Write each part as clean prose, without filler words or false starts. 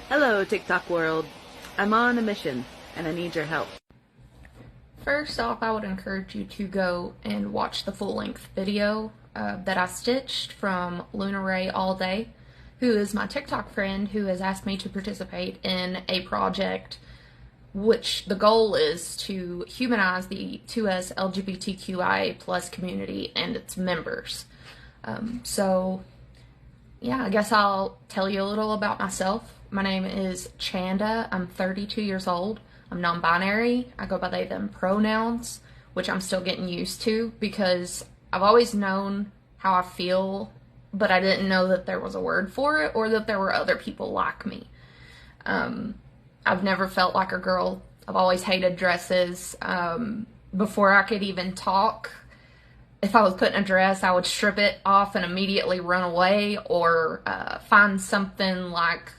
Hello, TikTok world. I'm on a mission, and I need your help. First off, I would encourage you to go and watch the full-length video that I stitched from Luna Ray All Day, who is my TikTok friend who has asked me to participate in a project which the goal is to humanize the 2S LGBTQIA plus community and its members. Yeah, I guess I'll tell you a little about myself. My name is Chanda. I'm 32 years old. I'm non-binary. I go by they, them pronouns, which I'm still getting used to because I've always known how I feel, but I didn't know that there was a word for it or that there were other people like me. I've never felt like a girl. I've always hated dresses. Before I could even talk, if I was put in a dress, I would strip it off and immediately run away or find something like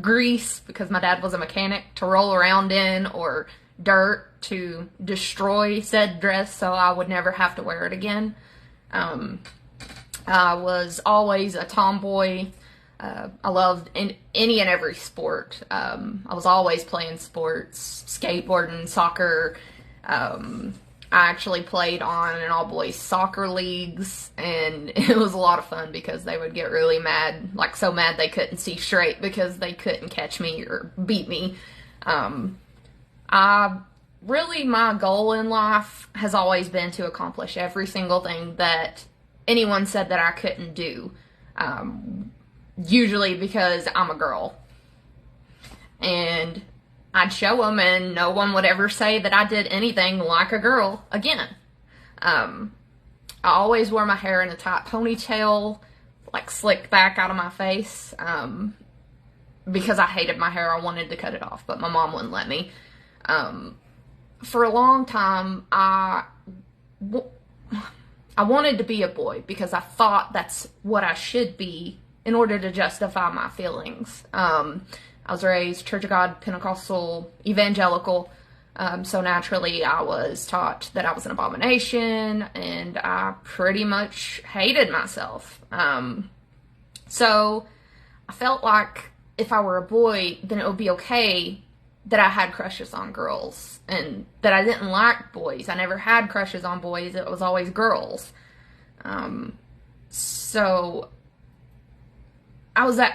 grease, because my dad was a mechanic, to roll around in, or dirt to destroy said dress so I would never have to wear it again. I was always a tomboy. I loved any and every sport. I was always playing sports, skateboarding, soccer. I actually played on an all-boys soccer leagues, and it was a lot of fun because they would get really mad, like so mad they couldn't see straight because they couldn't catch me or beat me. My goal in life has always been to accomplish every single thing that anyone said that I couldn't do. Usually because I'm a girl. And I'd show them and no one would ever say that I did anything like a girl again. I always wore my hair in a tight ponytail, like slicked back out of my face, because I hated my hair. I wanted to cut it off, but my mom wouldn't let me. For a long time, I wanted to be a boy because I thought that's what I should be in order to justify my feelings. I was raised Church of God, Pentecostal, evangelical, so naturally I was taught that I was an abomination, and I pretty much hated myself. So I felt like if I were a boy, then it would be okay that I had crushes on girls, and that I didn't like boys. I never had crushes on boys, it was always girls. So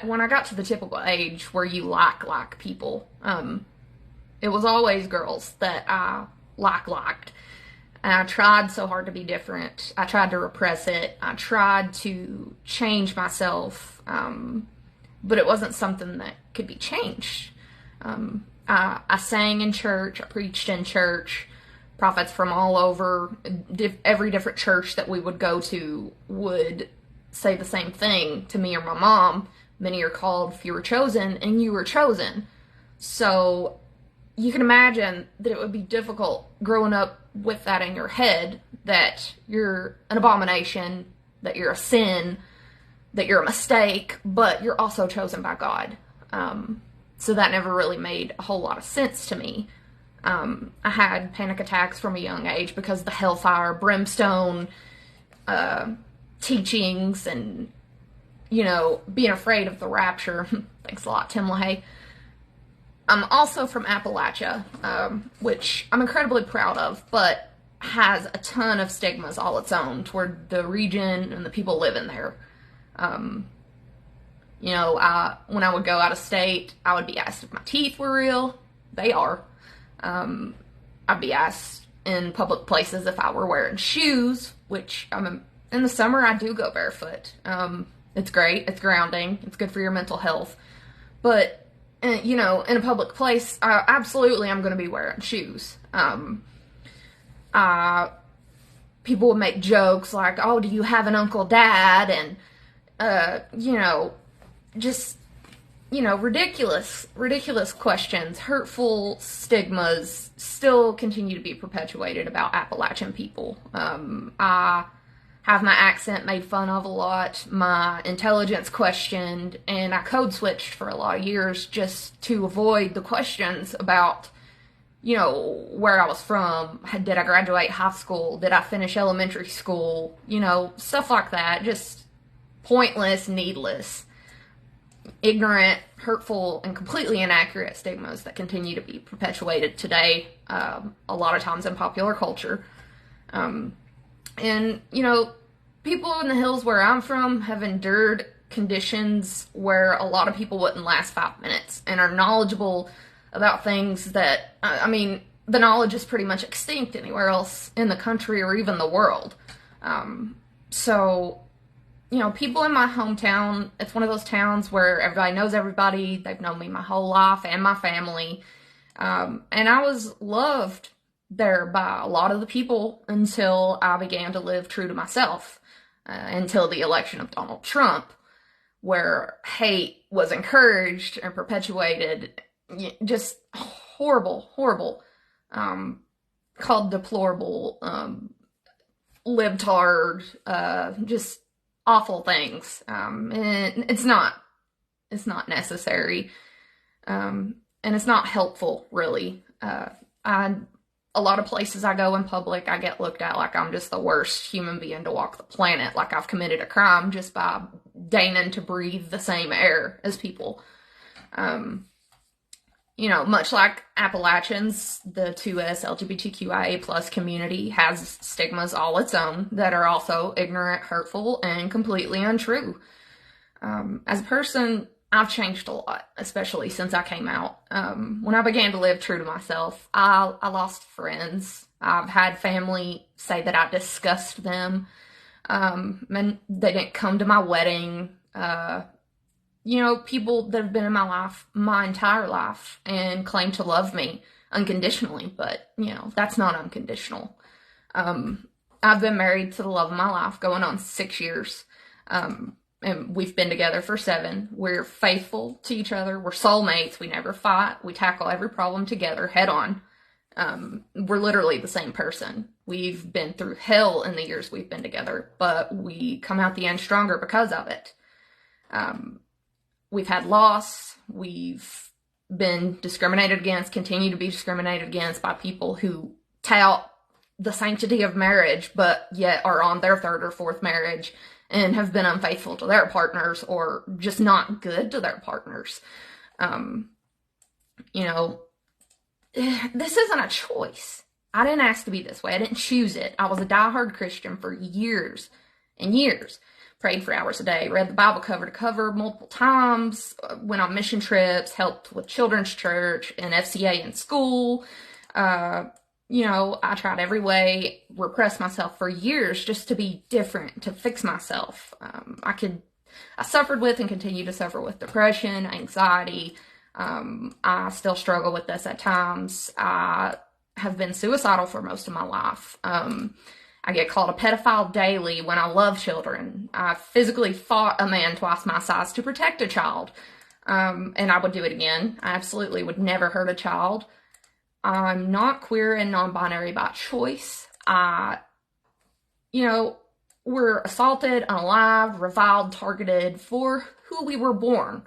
when I got to the typical age where you like people, it was always girls that I liked. And I tried so hard to be different. I tried to repress it. I tried to change myself, but it wasn't something that could be changed. I sang in church. I preached in church. Prophets from all over, every different church that we would go to would say the same thing to me or my mom. Many are called, few are chosen, and you were chosen. So you can imagine that it would be difficult growing up with that in your head, that you're an abomination, that you're a sin, that you're a mistake, but you're also chosen by God. So that never really made a whole lot of sense to me. I had panic attacks from a young age because the hellfire, brimstone, teachings, and, being afraid of the rapture. Thanks a lot, Tim LaHaye. I'm also from Appalachia, which I'm incredibly proud of, but has a ton of stigmas all its own toward the region and the people living there. When I would go out of state, I would be asked if my teeth were real. They are. I'd be asked in public places if I were wearing shoes, which in the summer I do go barefoot. It's great. It's grounding. It's good for your mental health. But, in a public place, absolutely I'm going to be wearing shoes. People would make jokes like, oh, do you have an Uncle Dad? And, ridiculous questions, hurtful stigmas still continue to be perpetuated about Appalachian people. I have my accent made fun of a lot, my intelligence questioned, and I code switched for a lot of years just to avoid the questions about, where I was from. Did I graduate high school? Did I finish elementary school? Stuff like that. Just pointless, needless, ignorant hurtful and completely inaccurate stigmas that continue to be perpetuated today, a lot of times in popular culture. And, you know, people in the hills where I'm from have endured conditions where a lot of people wouldn't last 5 minutes and are knowledgeable about things that, I mean, the knowledge is pretty much extinct anywhere else in the country or even the world. So, you know, people in my hometown, it's one of those towns where everybody knows everybody. They've known me my whole life and my family. And I was loved there by a lot of the people until I began to live true to myself, until the election of Donald Trump, where hate was encouraged and perpetuated. Just horrible, called deplorable, libtard, just awful things. And it's not necessary. And it's not helpful, really. A lot of places I go in public, I get looked at like I'm just the worst human being to walk the planet, like I've committed a crime just by deigning to breathe the same air as people. You know, much like Appalachians, the 2S LGBTQIA plus community has stigmas all its own that are also ignorant, hurtful, and completely untrue. As a person, I've changed a lot, especially since I came out. When I began to live true to myself, I lost friends. I've had family say that I disgust them. And they didn't come to my wedding. You know, people that have been in my life my entire life and claim to love me unconditionally, but, you know, that's not unconditional. I've been married to the love of my life, going on 6 years. And we've been together for 7. We're faithful to each other. We're soulmates. We never fight. We tackle every problem together head on. We're literally the same person. We've been through hell in the years we've been together, but we come out the end stronger because of it. We've had loss. We've been discriminated against, continue to be discriminated against by people who tout the sanctity of marriage, but yet are on their 3rd or 4th marriage and have been unfaithful to their partners or just not good to their partners. You know, this isn't a choice. I didn't ask to be this way. I didn't choose it. I was a diehard Christian for years and years. Prayed for hours a day, read the Bible cover to cover multiple times, went on mission trips, helped with children's church and FCA in school. You know, I tried every way, repressed myself for years just to be different, to fix myself. I suffered with and continue to suffer with depression, anxiety. I still struggle with this at times. I have been suicidal for most of my life. I get called a pedophile daily when I love children. I physically fought a man twice my size to protect a child. And I would do it again. I absolutely would never hurt a child. I'm not queer and non-binary by choice. You know, we're assaulted, unalived, reviled, targeted for who we were born.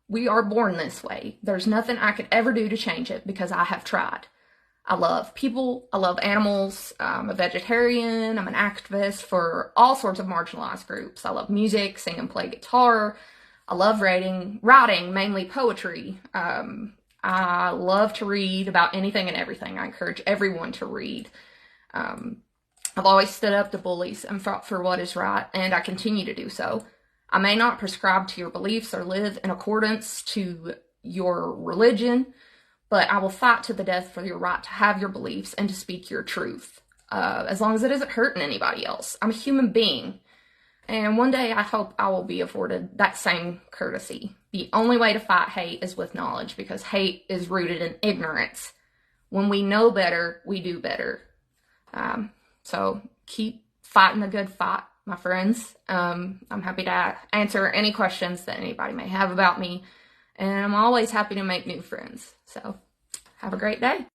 We are born this way. There's nothing I could ever do to change it because I have tried. I love people. I love animals. I'm a vegetarian. I'm an activist for all sorts of marginalized groups. I love music, sing and play guitar. I love writing, mainly poetry. I love to read about anything and everything. I encourage everyone to read. I've always stood up to bullies and fought for what is right, and I continue to do so. I may not prescribe to your beliefs or live in accordance to your religion, but I will fight to the death for your right to have your beliefs and to speak your truth, as long as it isn't hurting anybody else. I'm a human being, and one day I hope I will be afforded that same courtesy. The only way to fight hate is with knowledge, because hate is rooted in ignorance. When we know better, we do better. So keep fighting the good fight, my friends. I'm happy to answer any questions that anybody may have about me. And I'm always happy to make new friends. So have a great day.